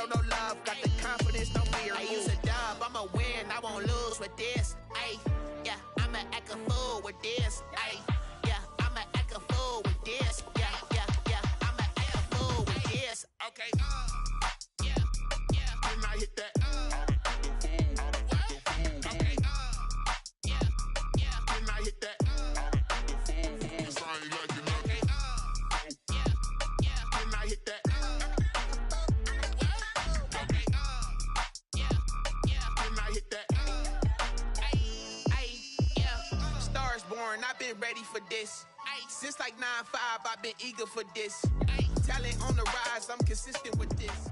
show no love, got the confidence, no fear. I use a dub, I'ma win, I won't lose with this. Ay, yeah, I'ma act a fool with this. Ay, yeah, I'ma act a fool with this. Yeah, yeah, yeah, I'ma act a fool with this. Okay, yeah, yeah, when I hit that. I've been ready for this. Since like 9-5, I've been eager for this. Talent on the rise, I'm consistent with this.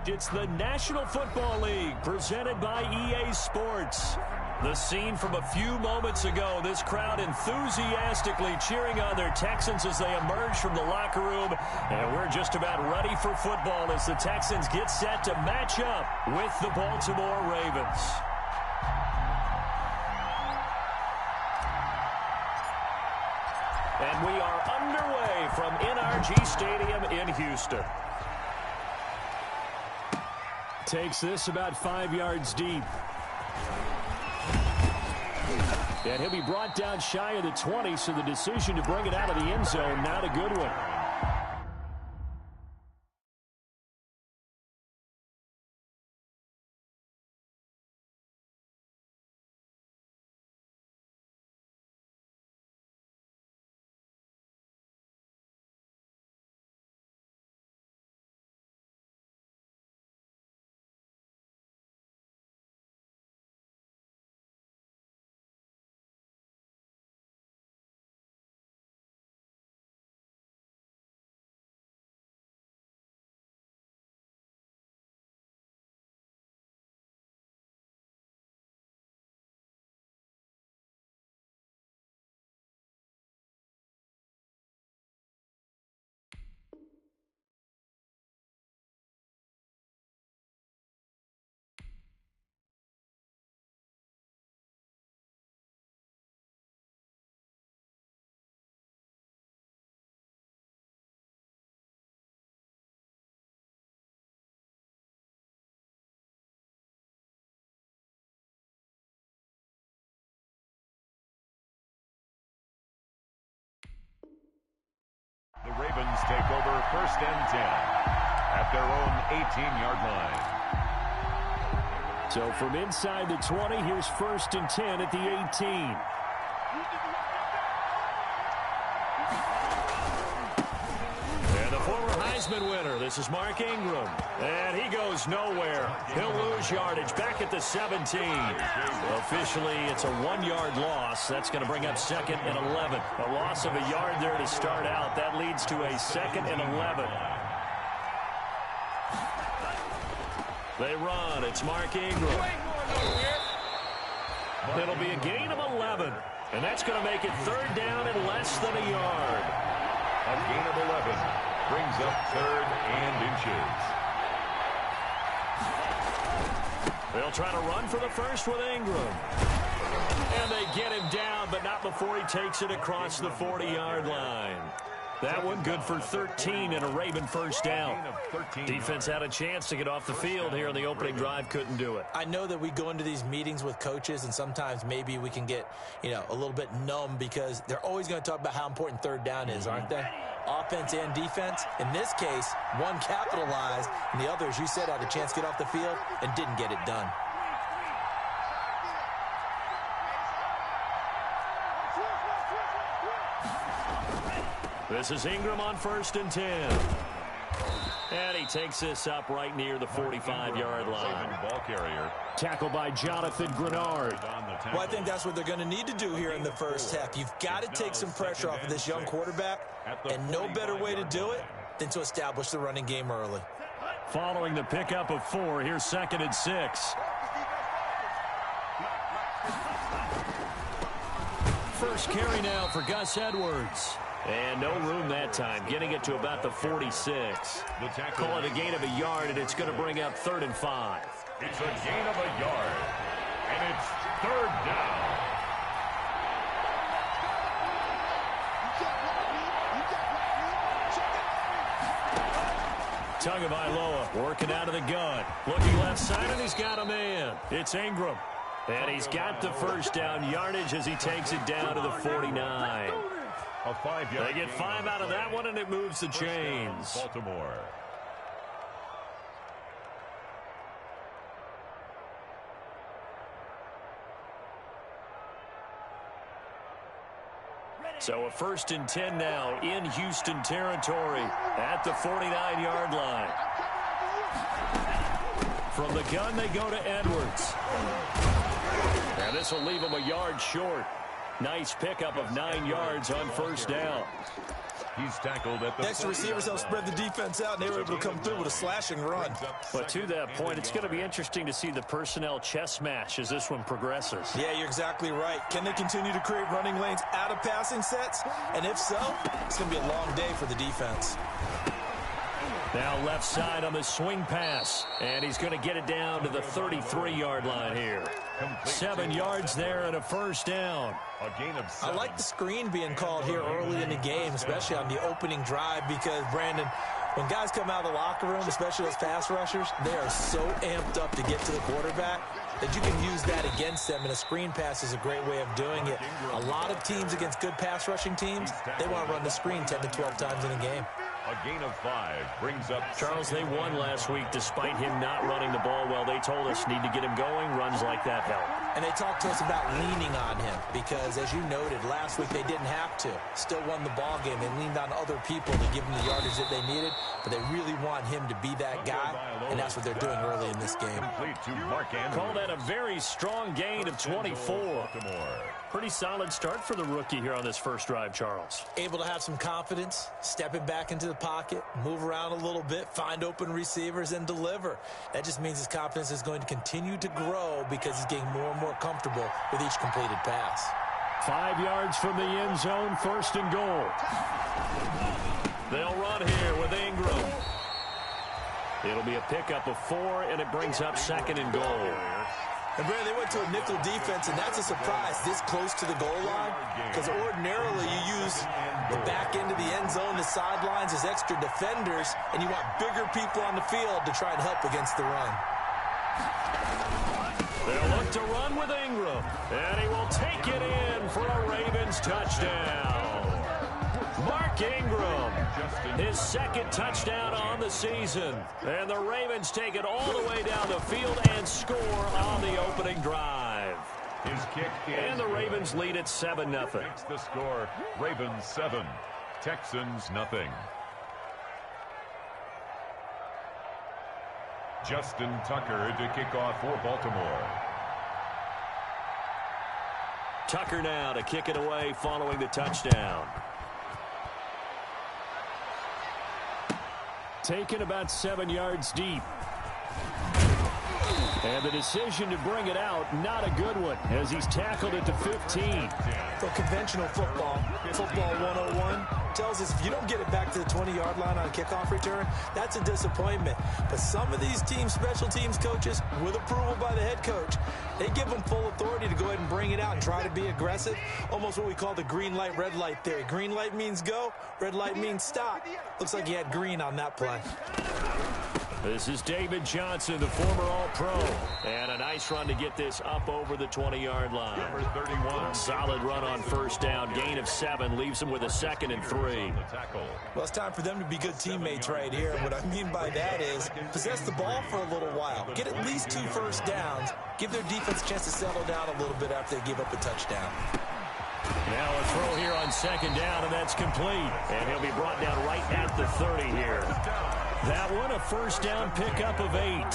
It's the National Football League presented by EA Sports. The scene from a few moments ago, this crowd enthusiastically cheering on their Texans as they emerge from the locker room. And we're just about ready for football as the Texans get set to match up with the Baltimore Ravens. And we are underway from NRG Stadium in Houston. Takes this about 5 yards deep. And he'll be brought down shy of the 20, so the decision to bring it out of the end zone, not a good one. The Ravens take over 1st and 10 at their own 18-yard line. So from inside the 20, here's 1st and 10 at the 18. And the former Heisman winner, this is Mark Ingram. And he goes nowhere. He'll lose yardage back at the 17. Officially, it's a 1-yard loss. That's going to bring up 2nd and 11. A loss of a yard there to start out. That leads to a 2nd and 11. They run. It's Mark Ingram. It'll be a gain of 11. And that's going to make it 3rd down and less than a yard. A gain of 11 brings up 3rd and inches. They'll try to run for the first with Ingram. And they get him down, but not before he takes it across the 40-yard line. That one good for 13 and a Raven first down. Defense had a chance to get off the field here in the opening drive, couldn't do it. I know that we go into these meetings with coaches, and sometimes maybe we can get, a little bit numb because they're always going to talk about how important 3rd down is, aren't they? Offense and defense. In this case, one capitalized, and the other, as you said, had a chance to get off the field and didn't get it done. This is Ingram on 1st and 10. And he takes this up right near the 45-yard line. Ball carrier. Tackled by Jonathan Grenard. Well, I think that's what they're going to need to do here in the first half. You've got to take some pressure off of this young quarterback, and no better way to do it than to establish the running game early. Following the pickup of 4, here's 2nd and 6. First carry now for Gus Edwards. And no room that time, getting it to about the 46. Call it a gain of a yard, and it's going to bring up 3rd and 5. It's a gain of a yard, and it's 3rd down. Tagovailoa working out of the gun. Looking left side, and he's got a man. It's Ingram. And he's got the first down yardage as he takes it down to the 49. They get 5 out of that one, and it moves the chains. Baltimore. So a 1st and 10 now in Houston territory at the 49-yard line. From the gun, they go to Edwards. And this will leave him a yard short. Nice pickup of 9 yards on 1st down. He's tackled at the next receivers help spread the defense out, and they were able to come through with a slashing run. But to that point, it's going to be interesting to see the personnel chess match as this one progresses. Yeah, you're exactly right. Can they continue to create running lanes out of passing sets? And if so, it's going to be a long day for the defense. Now left side on the swing pass, and he's going to get it down to the 33-yard line here. 7 yards there and a 1st down. A gain of 7. I like the screen being called here early in the game, especially on the opening drive, because, Brandon, when guys come out of the locker room, especially those pass rushers, they are so amped up to get to the quarterback that you can use that against them, and a screen pass is a great way of doing it. A lot of teams against good pass rushing teams, they want to run the screen 10 to 12 times in a game. A gain of 5 brings up Charles. They won last week despite him not running the ball well. They told us need to get him going. Runs like that help. And they talked to us about leaning on him because, as you noted, last week they didn't have to. Still won the ball game. They leaned on other people to give them the yardage that they needed, but they really want him to be that guy, and that's what they're doing early in this game. Call that a very strong gain of 24. Pretty solid start for the rookie here on this first drive, Charles. Able to have some confidence, stepping back into the pocket, move around a little bit, find open receivers, and deliver. That just means his confidence is going to continue to grow because he's getting more and more comfortable with each completed pass. 5 yards from the end zone, 1st and goal. They'll run here with Ingram. It'll be a pickup of 4, and it brings up 2nd and goal. And, Brandon, they went to a nickel defense, and that's a surprise this close to the goal line, because ordinarily you use the back end of the end zone, the sidelines as extra defenders, and you want bigger people on the field to try and help against the run. They'll look to run with Ingram, and he will take it in for a Ravens touchdown. Mark Ingram, his 2nd touchdown on the season. And the Ravens take it all the way down the field and score on the opening drive. His kick and the Ravens lead at 7-0. Makes the score Ravens 7, Texans nothing. Justin Tucker to kick off for Baltimore. Tucker now to kick it away following the touchdown. Taken about 7 yards deep. And the decision to bring it out, not a good one, as he's tackled at the 15. So conventional football 101, tells us if you don't get it back to the 20-yard line on a kickoff return, that's a disappointment. But some of these teams, special teams coaches, with approval by the head coach, they give them full authority to go ahead and bring it out and try to be aggressive. Almost what we call the green light, red light theory. Green light means go, red light means stop. Looks like he had green on that play. This is David Johnson, the former All-Pro. And a nice run to get this up over the 20-yard line. Number 31. Solid run on 1st down. Gain of 7 leaves him with a 2nd and 3. Well, it's time for them to be good teammates right here. And what I mean by that is possess the ball for a little while. Get at least 2 first downs. Give their defense a chance to settle down a little bit after they give up a touchdown. Now a throw here on 2nd down, and that's complete. And he'll be brought down right at the 30 here. That one, a 1st down pickup of 8.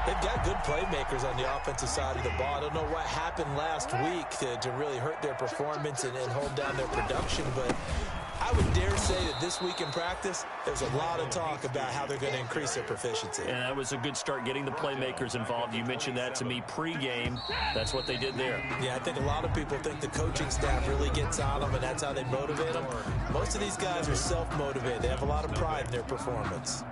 They've got good playmakers on the offensive side of the ball. I don't know what happened last week to really hurt their performance and hold down their production, but I would dare say that this week in practice, there's a lot of talk about how they're going to increase their proficiency. And that was a good start getting the playmakers involved. You mentioned that to me pregame. That's what they did there. Yeah, I think a lot of people think the coaching staff really gets on them, and that's how they motivate them. Most of these guys are self-motivated. They have a lot of pride in their performance.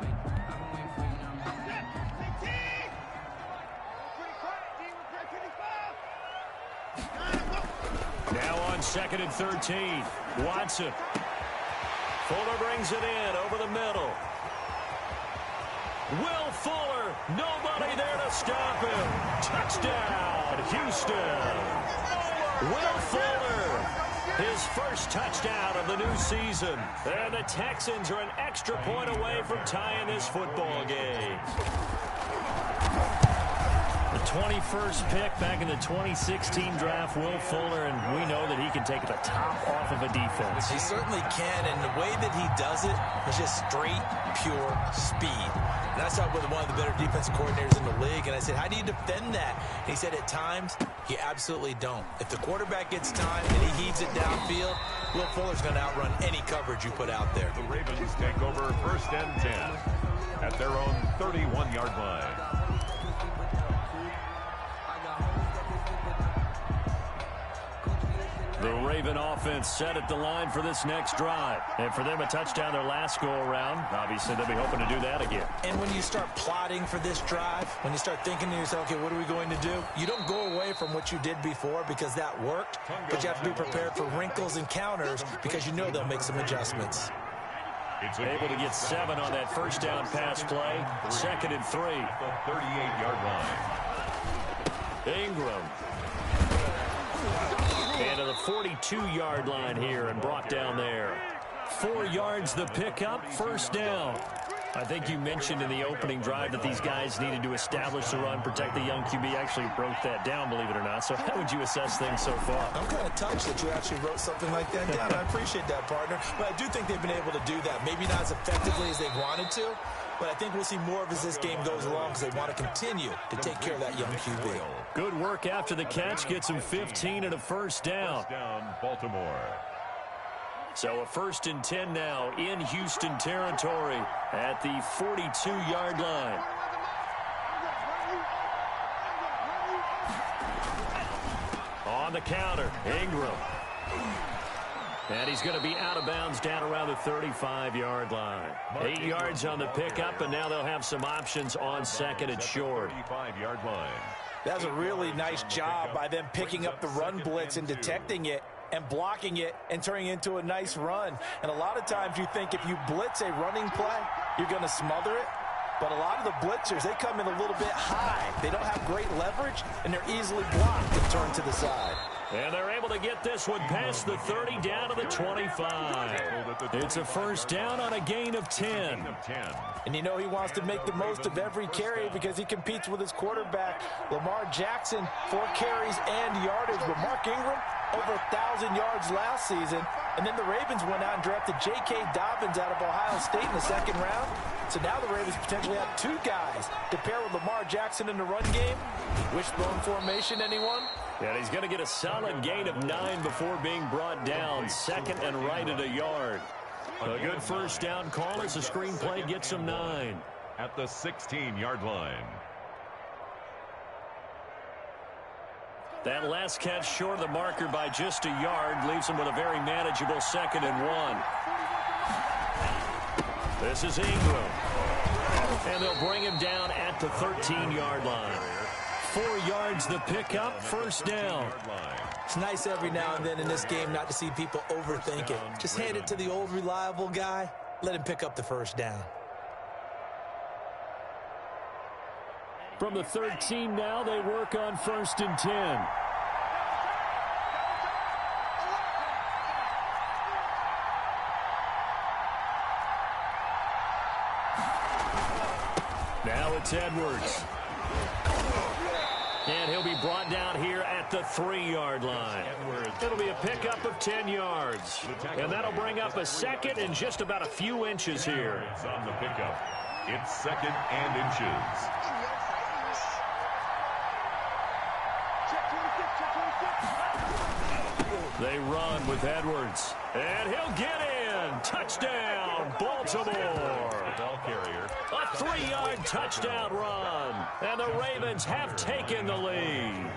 Now on 2nd and 13, Watson. Fuller brings it in over the middle. Will Fuller, nobody there to stop him. Touchdown, Houston. Will Fuller, his first touchdown of the new season. And the Texans are an extra point away from tying this football game. The 21st pick back in the 2016 draft, Will Fuller, and we know that he can take the top off of a defense. He certainly can, and the way that he does it is just straight, pure speed. And I saw with one of the better defensive coordinators in the league, and I said, how do you defend that? And he said, at times, you absolutely don't. If the quarterback gets time and he heaves it downfield, Will Fuller's going to outrun any coverage you put out there. The Ravens take over 1st and 10 at their own 31-yard line. The Raven offense set at the line for this next drive. And for them, a touchdown their last go-around. Obviously, they'll be hoping to do that again. And when you start plotting for this drive, when you start thinking to yourself, okay, what are we going to do? You don't go away from what you did before because that worked, but you have to be prepared for wrinkles and counters because you know they'll make some adjustments. Able to get 7 on that first down pass play. 2nd and 3. The 38-yard line. Ingram. And to the 42-yard line here and brought down there. 4 yards the pickup, 1st down. I think you mentioned in the opening drive that these guys needed to establish the run, protect the young QB. Actually broke that down, believe it or not. So how would you assess things so far? I'm kind of touched that you actually wrote something like that down. I appreciate that, partner. But I do think they've been able to do that. Maybe not as effectively as they wanted to, but I think we'll see more of as this game goes along because they want to continue to take care of that young QB. Good work after the catch. Gets him 15 and a 1st down. Baltimore. So a 1st and 10 now in Houston territory at the 42-yard line. On the counter, Ingram. And he's going to be out of bounds down around the 35-yard line. 8 yards on the pickup, and now they'll have some options on 2nd and short. 35-yard line. That's a really nice job by them picking up the run blitz and detecting it and blocking it and turning it into a nice run. And a lot of times you think if you blitz a running play, you're going to smother it. But a lot of the blitzers, they come in a little bit high. They don't have great leverage, and they're easily blocked and turned to the side. And they're able to get this one past the 30 down to the 25. It's a 1st down on a gain of 10. And you know he wants to make the most of every carry because he competes with his quarterback, Lamar Jackson, 4 carries and yardage. But Mark Ingram, over 1,000 yards last season. And then the Ravens went out and drafted J.K. Dobbins out of Ohio State in the 2nd round. So now the Ravens potentially have 2 guys to pair with Lamar Jackson in the run game. Wishbone formation, anyone? And he's going to get a solid gain of 9 before being brought down. 2nd and right at a yard. A good 1st down call as the screenplay gets him 9. At the 16-yard line. That last catch short of the marker by just a yard leaves him with a very manageable 2nd and 1. This is Ingram. And they'll bring him down at the 13-yard line. 4 yards the pickup, 1st down. It's nice every now and then in this game not to see people overthink it. Just hand it to the old reliable guy. Let him pick up the 1st down. From the 13 now, they work on 1st and 10. Now it's Edwards. And he'll be brought down here at the 3-yard line. It'll be a pickup of 10 yards. And that'll bring up a 2nd and just about a few inches here. It's on the pickup. It's 2nd and inches. They run with Edwards. And he'll get in. Touchdown, Baltimore. Ball carrier. A 3-yard touchdown run. And the Ravens have taken the lead.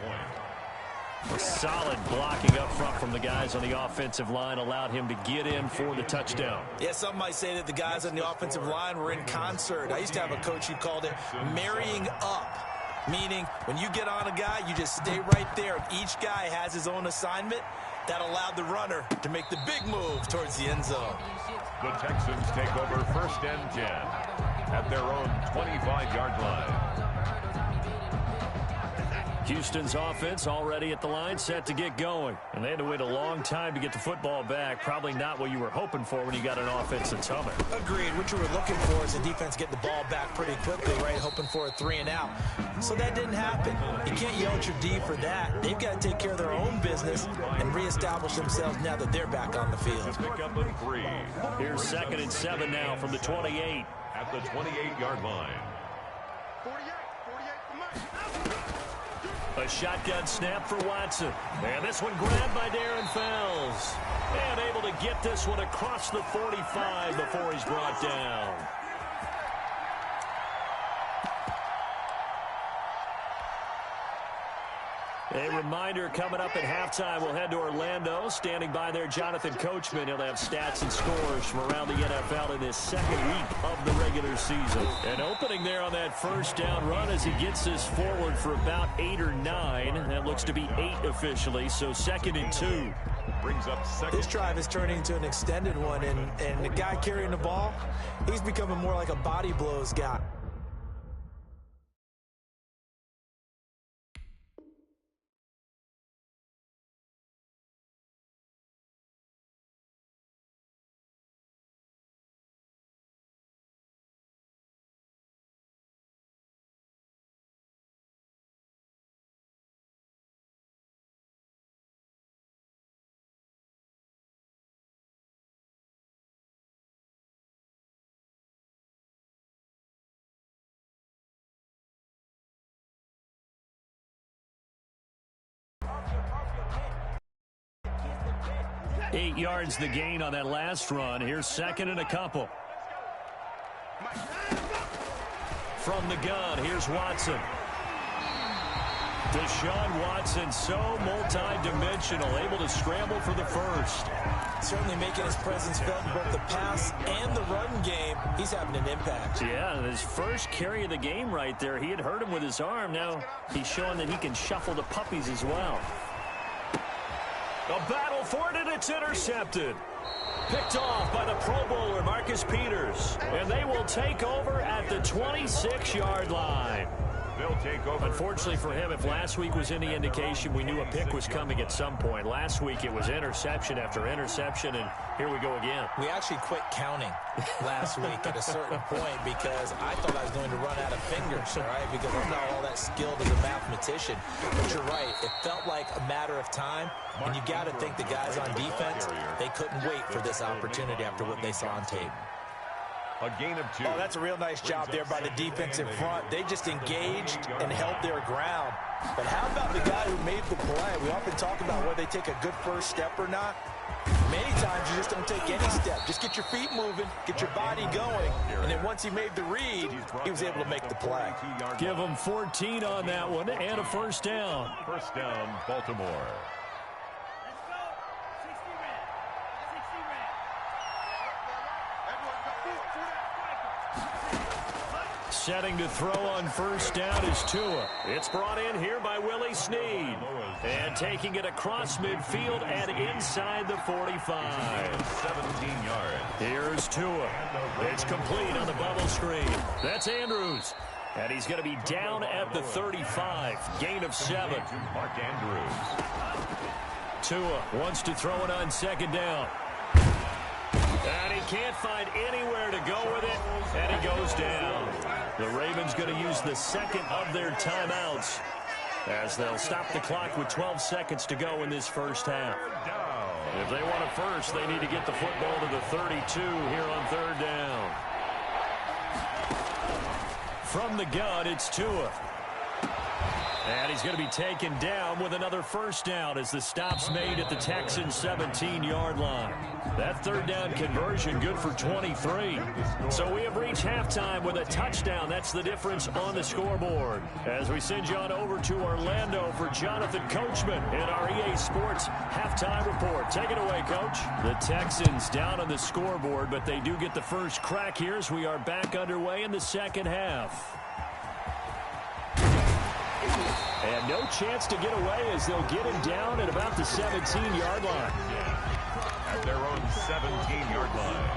A solid blocking up front from the guys on the offensive line allowed him to get in for the touchdown. Yeah, some might say that the guys on the offensive line were in concert. I used to have a coach who called it marrying up, meaning when you get on a guy, you just stay right there. Each guy has his own assignment. That allowed the runner to make the big move towards the end zone. The Texans take over 1st and 10. at their own 25-yard line. Houston's offense already at the line, set to get going. And they had to wait a long time to get the football back. Probably not what you were hoping for when you got an offense that's humming. Agreed. What you were looking for is the defense getting the ball back pretty quickly, right? Hoping for a 3-and-out. So that didn't happen. You can't yell at your D for that. They've got to take care of their own business and reestablish themselves now that they're back on the field. Pick up a 3. Here's 2nd and 7 now from the 28. At the 28-yard line. A shotgun snap for Watson. And this one grabbed by Darren Fells. And able to get this one across the 45 before he's brought down. A reminder, coming up at halftime, we'll head to Orlando. Standing by there, Jonathan Coachman. He'll have stats and scores from around the NFL in this second week of the regular season. And opening there on that first down run as he gets this forward for about 8 or 9. That looks to be 8 officially, so 2nd and 2. Brings up second. This drive is turning into an extended one, and the guy carrying the ball, he's becoming more like a body blows guy. Eight yards the gain on that last run. Here's 2nd and a couple. From the gun, here's Watson. Deshaun Watson, so multi-dimensional, able to scramble for the first. Certainly making his presence felt in both the pass and the run game. He's having an impact. Yeah, his first carry of the game right there. He had hurt him with his arm. Now he's showing that he can shuffle the puppies as well. A battle for it, and it's intercepted. Picked off by the Pro Bowler, Marcus Peters. And they will take over at the 26-yard line. They'll take over. Unfortunately for him, if last week was any indication, we knew a pick was coming at some point. Last week it was interception after interception, and here we go again. We actually quit counting last week at a certain point because I thought I was going to run out of fingers, all right, because I'm not all that skilled as a mathematician. But you're right. It felt like a matter of time, and you got to think the guys on defense, they couldn't wait for this opportunity after what they saw on tape. A gain of 2. Oh, that's a real nice job there by the defense in front. They just engaged and held their ground. But how about the guy who made the play? We often talk about whether they take a good first step or not. Many times you just don't take any step. Just get your feet moving, get your body going, and then once he made the read, he was able to make the play. Give him 14 on that one and a first down. First down, Baltimore. Setting to throw on first down is Tua. It's brought in here by Willie Snead. And taking it across midfield and inside the 45. 17 yards. Here's Tua. It's complete on the bubble screen. That's Andrews. And he's going to be down at the 35. Gain of 7. Mark Andrews. Tua wants to throw it on second down. And he can't find anywhere to go with it, and he goes down. The Ravens going to use the second of their timeouts as they'll stop the clock with 12 seconds to go in this first half. If they want a first, they need to get the football to the 32 here on third down. From the gun, it's Tua. And he's going to be taken down with another first down as the stop's made at the Texans' 17-yard line. That third down conversion good for 23. So we have reached halftime with a touchdown. That's the difference on the scoreboard. As we send you on over to Orlando for Jonathan Coachman in our EA Sports halftime report. Take it away, Coach. The Texans down on the scoreboard, but they do get the first crack here as we are back underway in the second half. And no chance to get away as they'll get him down at about the 17-yard line. At their own 17-yard line.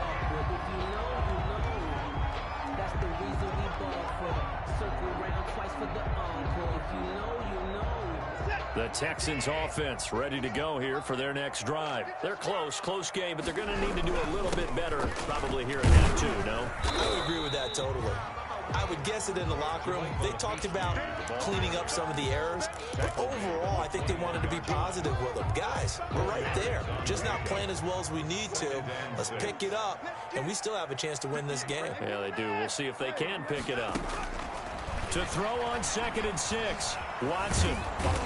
The Texans offense ready to go here for their next drive. They're close game, but they're going to need to do a little bit better probably here in half two, no? I would agree with that totally. I would guess it in the locker room. They talked about cleaning up some of the errors, but overall, I think they wanted to be positive with them. Guys, we're right there. Just not playing as well as we need to. Let's pick it up, and we still have a chance to win this game. Yeah, they do. We'll see if they can pick it up. To throw on 2nd and 6, Watson.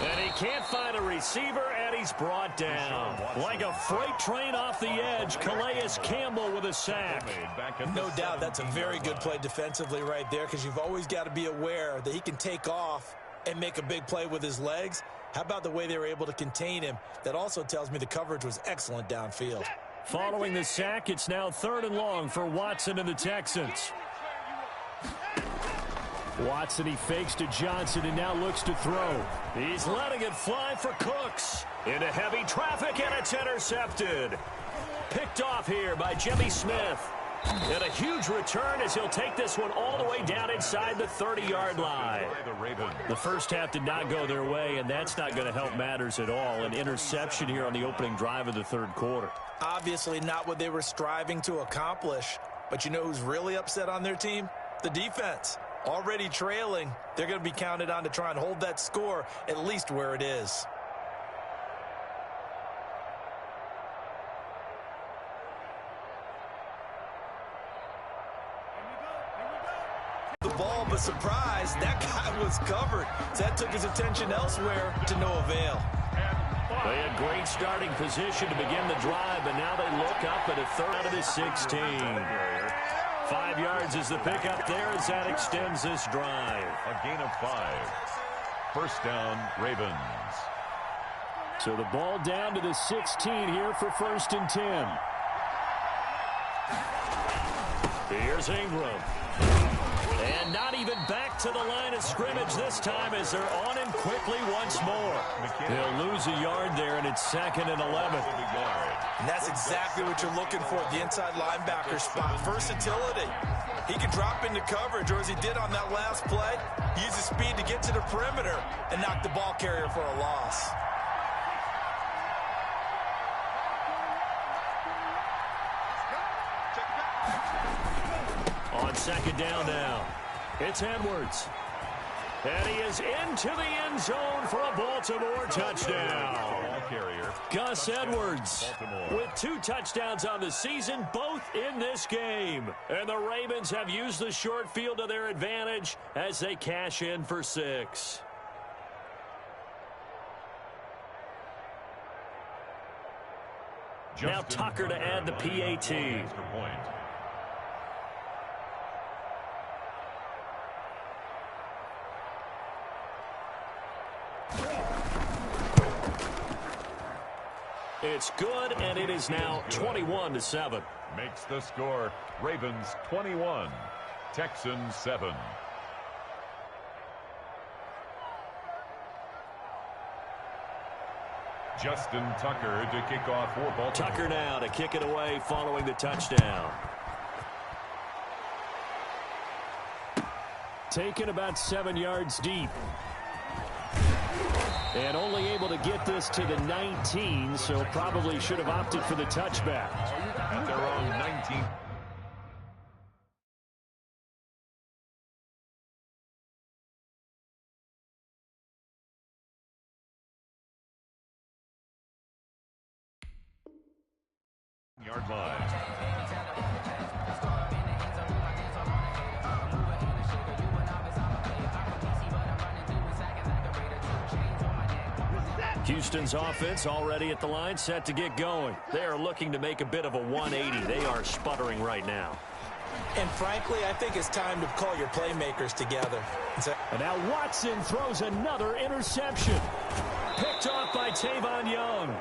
And he can't find a receiver, and he's brought down. Like a freight train off the edge, Calais Campbell with a sack. No doubt that's a very good play defensively right there, because you've always got to be aware that he can take off and make a big play with his legs. How about the way they were able to contain him? That also tells me the coverage was excellent downfield. Following the sack, it's now 3rd and long for Watson and the Texans. Watson, he fakes to Johnson and now looks to throw. He's letting it fly for Cooks. Into heavy traffic, and it's intercepted. Picked off here by Jimmy Smith. And a huge return as he'll take this one all the way down inside the 30-yard line. The first half did not go their way, and that's not going to help matters at all. An interception here on the opening drive of the 3rd quarter. Obviously not what they were striving to accomplish. But you know who's really upset on their team? The defense. Already trailing, they're going to be counted on to try and hold that score at least where it is. The ball, but surprise, that guy was covered. So that took his attention elsewhere to no avail. They had great starting position to begin the drive, but now they look up at a 3rd out of the 16. 5 yards is the pickup there as that extends this drive. A gain of 5. First down, Ravens. So the ball down to the 16 here for 1st and 10. Here's Ingram. And not even back to the line of scrimmage this time as they're on him quickly once more. They'll lose a yard there, and it's 2nd and 11. And that's exactly what you're looking for at the inside linebacker spot. Versatility. He can drop into coverage, or as he did on that last play, use his speed to get to the perimeter and knock the ball carrier for a loss. On 2nd down now, it's Edwards. And he is into the end zone for a Baltimore touchdown. Gus Edwards with 2 touchdowns on the season, both in this game. And the Ravens have used the short field to their advantage as they cash in for 6. Now Tucker to add the PAT. It's good, and it is now 21-7. Makes the score Ravens 21, Texans 7. Justin Tucker to kick off for Baltimore. Tucker now to kick it away following the touchdown. Taken about 7 yards deep. And only able to get this to the 19, so probably should have opted for the touchback. At their own 19. Yard line. Houston's offense already at the line, set to get going. They are looking to make a bit of a 180. They are sputtering right now. And frankly, I think it's time to call your playmakers together. And now Watson throws another interception. Picked off by Tavon Young.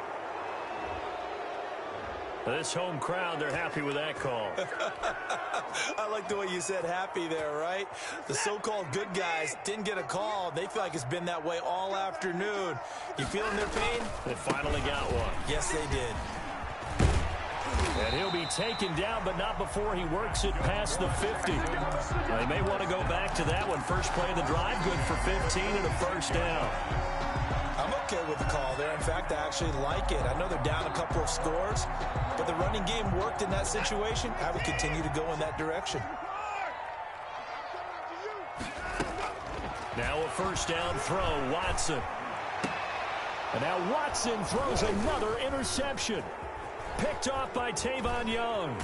This home crowd, they're happy with that call. I like the way you said happy there, right? The so-called good guys didn't get a call. They feel like it's been that way all afternoon. You feeling their pain? They finally got one. Yes, they did. And he'll be taken down, but not before he works it past the 50. They may want to go back to that one. First play of the drive, good for 15 and a first down. I'm okay with the call there. In fact, I actually like it. I know they're down a couple of scores, but the running game worked in that situation. I would continue to go in that direction. Now a first down throw, Watson. And now Watson throws another interception. Picked off by Tavon Young.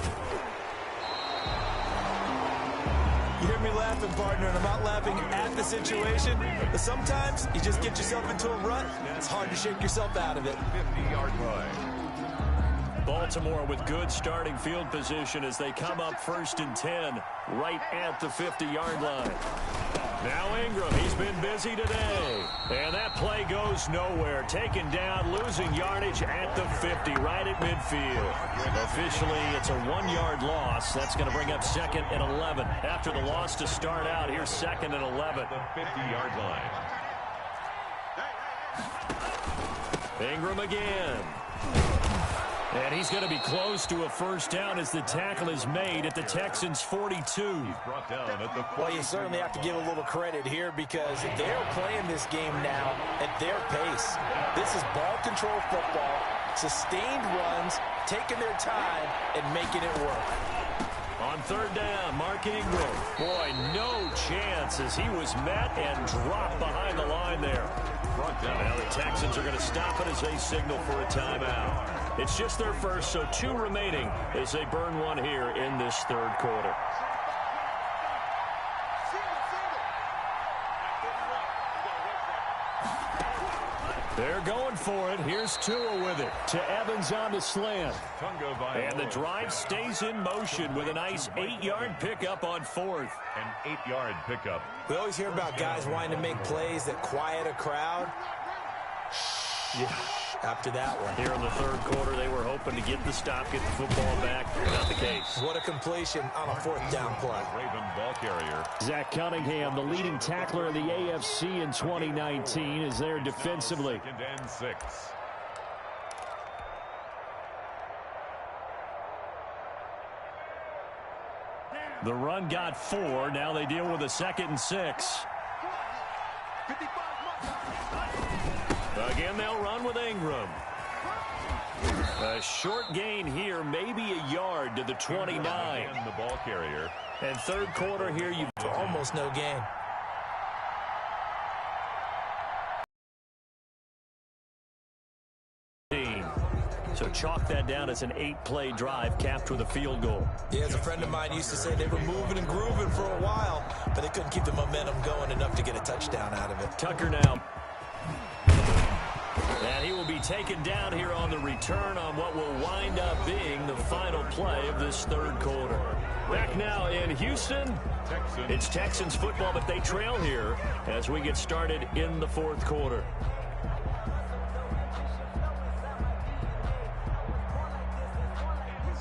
You hear me laughing, partner, and I'm not laughing at the situation. But sometimes you just get yourself into a rut. It's hard to shake yourself out of it. 50-yard line. Baltimore with good starting field position as they come up 1st and 10 right at the 50-yard line. Now Ingram, he's been busy today. And that play goes nowhere. Taken down, losing yardage at the 50, right at midfield. Officially, it's a 1-yard loss. That's going to bring up 2nd and 11. After the loss to start out, here's 2nd and 11. The 50-yard line. Ingram again. And he's going to be close to a first down as the tackle is made at the Texans' 42. Brought down at the 40. Well, you certainly have to give a little credit here because they're playing this game now at their pace. This is ball control football, sustained runs, taking their time, and making it work. On 3rd down, Mark Ingram. Boy, no chance as he was met and dropped behind the line there. Brought down. Now the Texans are going to stop it as they signal for a timeout. It's just their first, so 2 remaining as they burn one here in this 3rd quarter. They're going for it. Here's Tua with it to Evans on the slant. And the drive stays in motion with a nice 8-yard pickup on 4th. An 8-yard pickup. We always hear about guys wanting to make plays that quiet a crowd. Yeah, after that one. Here in the 3rd quarter, they were hoping to get the stop, get the football back. Not the case. What a completion on a 4th down play. Raven ball carrier. Zach Cunningham, the leading tackler of the AFC in 2019, is there defensively. 2nd and 6. The run got 4. Now they deal with a 2nd and 6. Again, they'll run with Ingram. A short gain here, maybe a yard to the 29. And the ball carrier. And 3rd quarter here, you've almost no gain. So chalk that down as an 8-play drive capped with a field goal. Yeah, as a friend of mine used to say, they were moving and grooving for a while, but they couldn't keep the momentum going enough to get a touchdown out of it. Tucker now. And he will be taken down here on the return on what will wind up being the final play of this 3rd quarter. Back now in Houston. It's Texans football, but they trail here as we get started in the 4th quarter.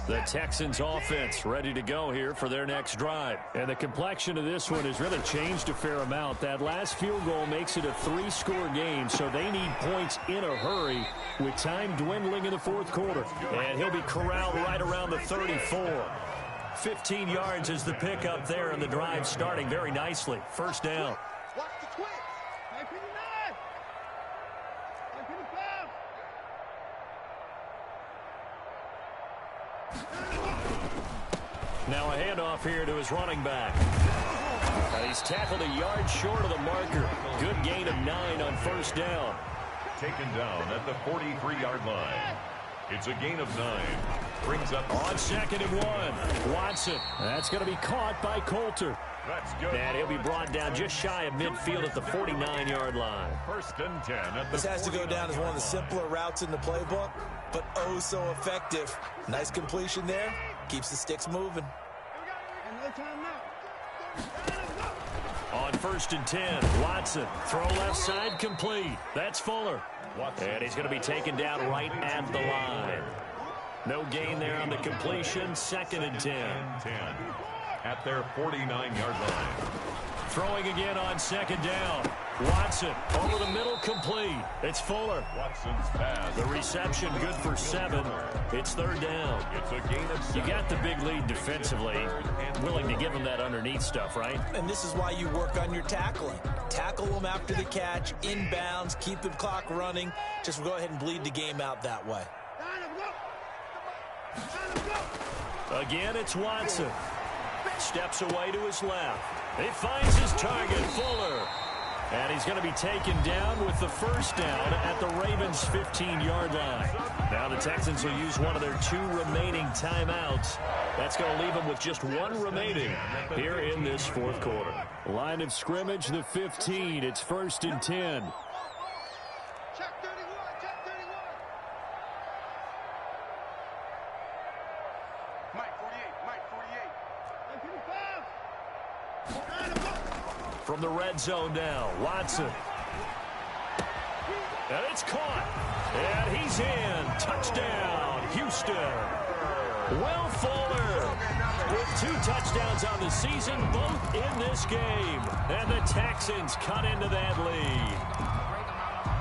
The Texans offense ready to go here for their next drive. And the complexion of this one has really changed a fair amount. That last field goal makes it a 3-score game, so they need points in a hurry with time dwindling in the 4th quarter. And he'll be corralled right around the 34. 15 yards is the pickup there, and the drive starting very nicely. First down. Now a handoff here to his running back. He's tackled a yard short of the marker. Good gain of 9 on first down. Taken down at the 43-yard line. It's a gain of 9. Brings up on 2nd and 1. Watson. That's going to be caught by Coulter. That's good. And he'll be brought down just shy of midfield at the 49-yard line. 1st and 10 at the This has to go down as one of the simpler routes in the playbook, but oh so effective. Nice completion there. Keeps the sticks moving. On 1st and 10, Watson. Throw left side complete. That's Fuller. And he's going to be taken down right at the line. No gain there on the completion. 2nd and 10. At their 49-yard line. Throwing again on second down. Watson over the middle, complete. It's Fuller. Watson's pass. The reception good for 7. It's third down. It's a gain of 7. You got the big lead defensively. Willing to give them that underneath stuff, right? And this is why you work on your tackling. Tackle them after the catch, inbounds, keep the clock running. Just go ahead and bleed the game out that way. Again, it's Watson. Steps away to his left. He finds his target, Fuller. And he's going to be taken down with the first down at the Ravens' 15-yard line. Now the Texans will use one of their 2 remaining timeouts. That's going to leave them with just 1 remaining here in this fourth quarter. Line of scrimmage, the 15. It's 1st and 10. Check 31, check 31. Mike 48, Mike 48. From the red zone now, Watson. And it's caught. And he's in. Touchdown, Houston. Will Fuller with 2 touchdowns on the season, both in this game. And the Texans cut into that lead.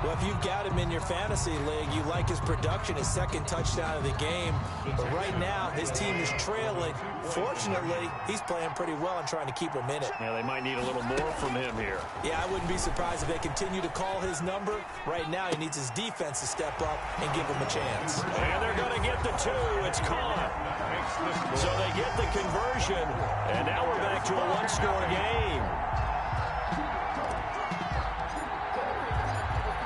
Well, if you've got him in your fantasy league, you like his production, his 2nd touchdown of the game. But right now, his team is trailing. Fortunately, he's playing pretty well and trying to keep him in it. Yeah, they might need a little more from him here. Yeah, I wouldn't be surprised if they continue to call his number. Right now, he needs his defense to step up and give him a chance. And they're going to get the 2. It's caught. So they get the conversion. And now we're back to a 1-score game.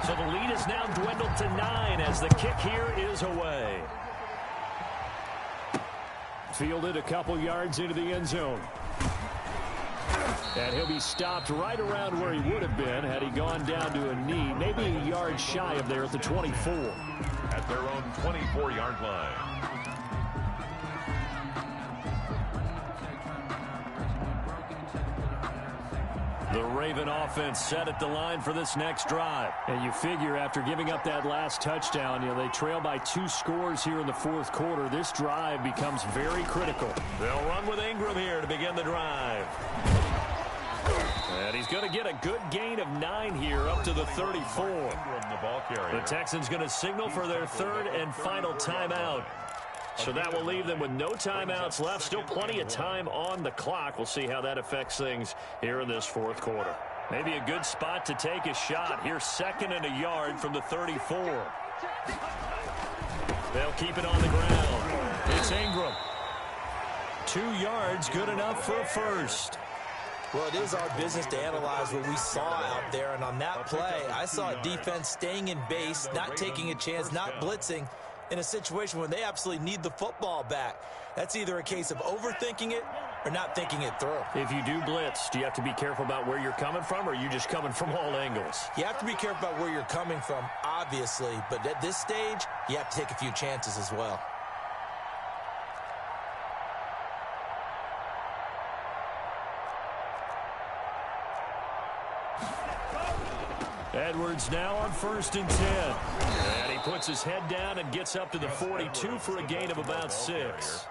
So the lead is now dwindled to 9 as the kick here is away. Fielded a couple yards into the end zone. And he'll be stopped right around where he would have been had he gone down to a knee, maybe a yard shy of there at the 24. At their own 24-yard line. The Raven offense set at the line for this next drive. And you figure after giving up that last touchdown, they trail by 2 scores here in the fourth quarter. This drive becomes very critical. They'll run with Ingram here to begin the drive. And he's going to get a good gain of 9 here up to the 34. The Texans going to signal for their 3rd and final timeout. So that will leave them with no timeouts left. Still plenty of time on the clock. We'll see how that affects things here in this fourth quarter. Maybe a good spot to take a shot. Here's 2nd and a yard from the 34. They'll keep it on the ground. It's Ingram. 2 yards, good enough for a first. Well, it is our business to analyze what we saw out there. And on that play, I saw a defense staying in base, not taking a chance, not blitzing, in a situation where they absolutely need the football back. That's either a case of overthinking it or not thinking it through. If you do blitz, do you have to be careful about where you're coming from, or are you just coming from all angles? You have to be careful about where you're coming from, obviously, but at this stage, you have to take a few chances as well. Edwards now on 1st and 10. And he puts his head down and gets up to the 42 for a gain of about 6.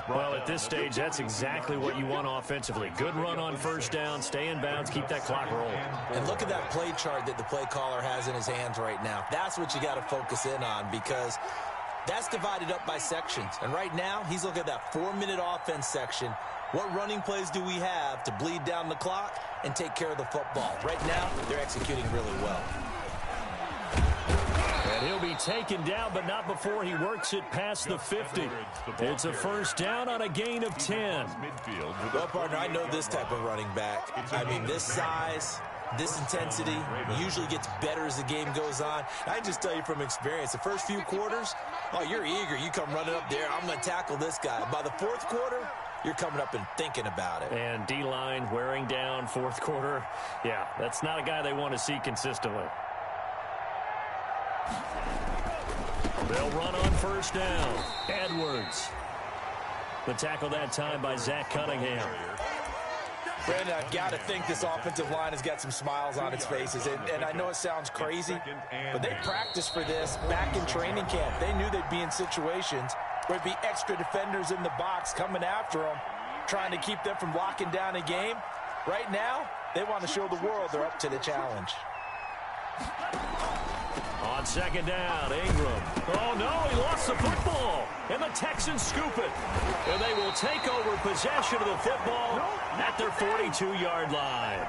Well, at this stage, that's exactly what you want offensively. Good run on 1st down, stay in bounds, keep that clock rolling. And look at that play chart that the play caller has in his hands right now. That's what you got to focus in on, because that's divided up by sections. And right now, he's looking at that 4-minute offense section. What running plays do we have to bleed down the clock and take care of the football? Right now, they're executing really well. And he'll be taken down, but not before he works it past the 50. It's a 1st down on a gain of 10. Well, partner, I know this type of running back. I mean, this size, this intensity usually gets better as the game goes on. I can just tell you from experience, the first few quarters, oh, you're eager. You come running up there, I'm going to tackle this guy. By the 4th quarter, you're coming up and thinking about it. And D-line wearing down 4th quarter. Yeah, that's not a guy they want to see consistently. They'll run on 1st down. Edwards. The tackle that time by Zach Cunningham. Brandon, I've got to think this offensive line has got some smiles on its faces. And I know it sounds crazy, but they practiced for this back in training camp. They knew they'd be in situations where there'd be extra defenders in the box coming after them, trying to keep them from locking down a game. Right now, they want to show the world they're up to the challenge. On second down, Ingram. Oh, no, he lost the football. And the Texans scoop it. And they will take over possession of the football at their 42-yard line.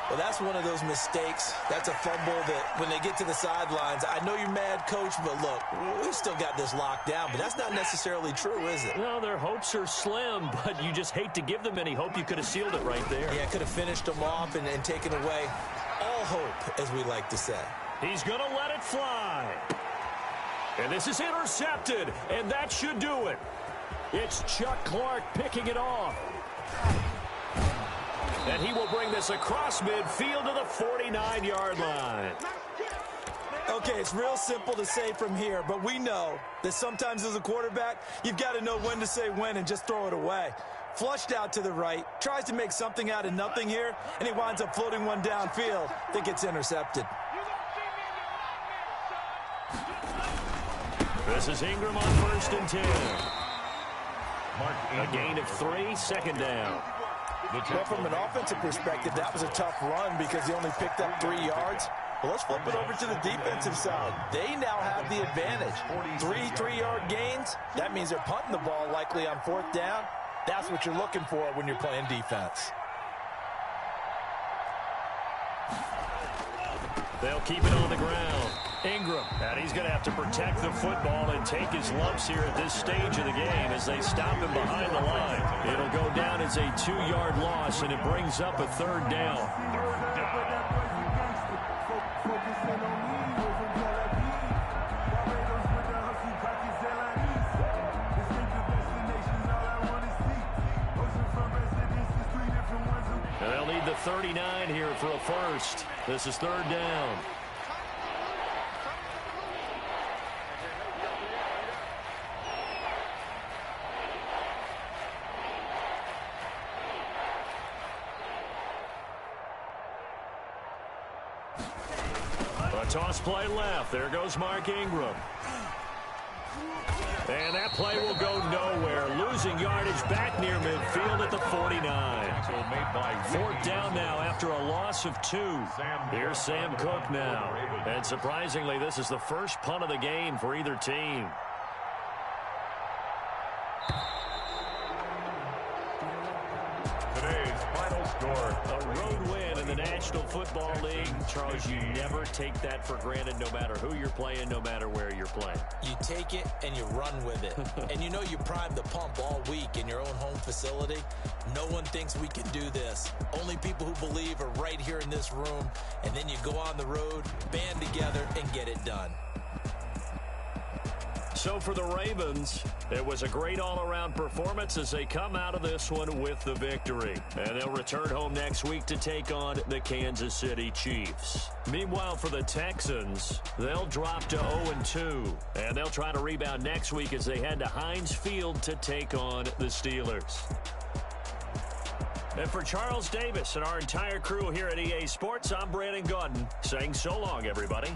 Well, that's one of those mistakes. That's a fumble that when they get to the sidelines, I know you're mad, Coach, but look, we've still got this locked down. But that's not necessarily true, is it? No, their hopes are slim, but you just hate to give them any hope. You could have sealed it right there. Yeah, could have finished them off and taken away all hope, as we like to say. He's going to let it fly. And this is intercepted, and that should do it. It's Chuck Clark picking it off. And he will bring this across midfield to the 49-yard line. Okay, it's real simple to say from here, but we know that sometimes as a quarterback, you've got to know when to say when and just throw it away. Flushed out to the right, tries to make something out of nothing here, and he winds up floating one downfield that gets intercepted. This is Ingram on 1st and 10. A gain of 3, second down. Well, from an offensive perspective, that was a tough run because he only picked up 3 yards. But let's flip it over to the defensive side. They now have the advantage. 3 3-yard gains. That means they're punting the ball likely on 4th down. That's what you're looking for when you're playing defense. They'll keep it on the ground. Ingram, and he's going to have to protect the football and take his lumps here at this stage of the game as they stop him behind the line. It'll go down as a 2-yard loss, and it brings up a 3rd down. And they'll need the 39 here for a first. This is 3rd down. A toss play left. There goes Mark Ingram. And that play will go nowhere. Losing yardage back near midfield at the 49. 4th down now after a loss of 2. Here's Sam Cook now. And surprisingly, this is the first punt of the game for either team. Today's final score. A road win in the National Football League. Charles, you never take that for granted no matter who you're playing, no matter where you're playing. You take it and you run with it. And you know you primed the pump all week in your own home facility. No one thinks we can do this. Only people who believe are right here in this room. And then you go on the road, band together, and get it done. So for the Ravens, it was a great all-around performance as they come out of this one with the victory. And they'll return home next week to take on the Kansas City Chiefs. Meanwhile, for the Texans, they'll drop to 0-2. And they'll try to rebound next week as they head to Heinz Field to take on the Steelers. And for Charles Davis and our entire crew here at EA Sports, I'm Brandon Gaudin saying so long, everybody.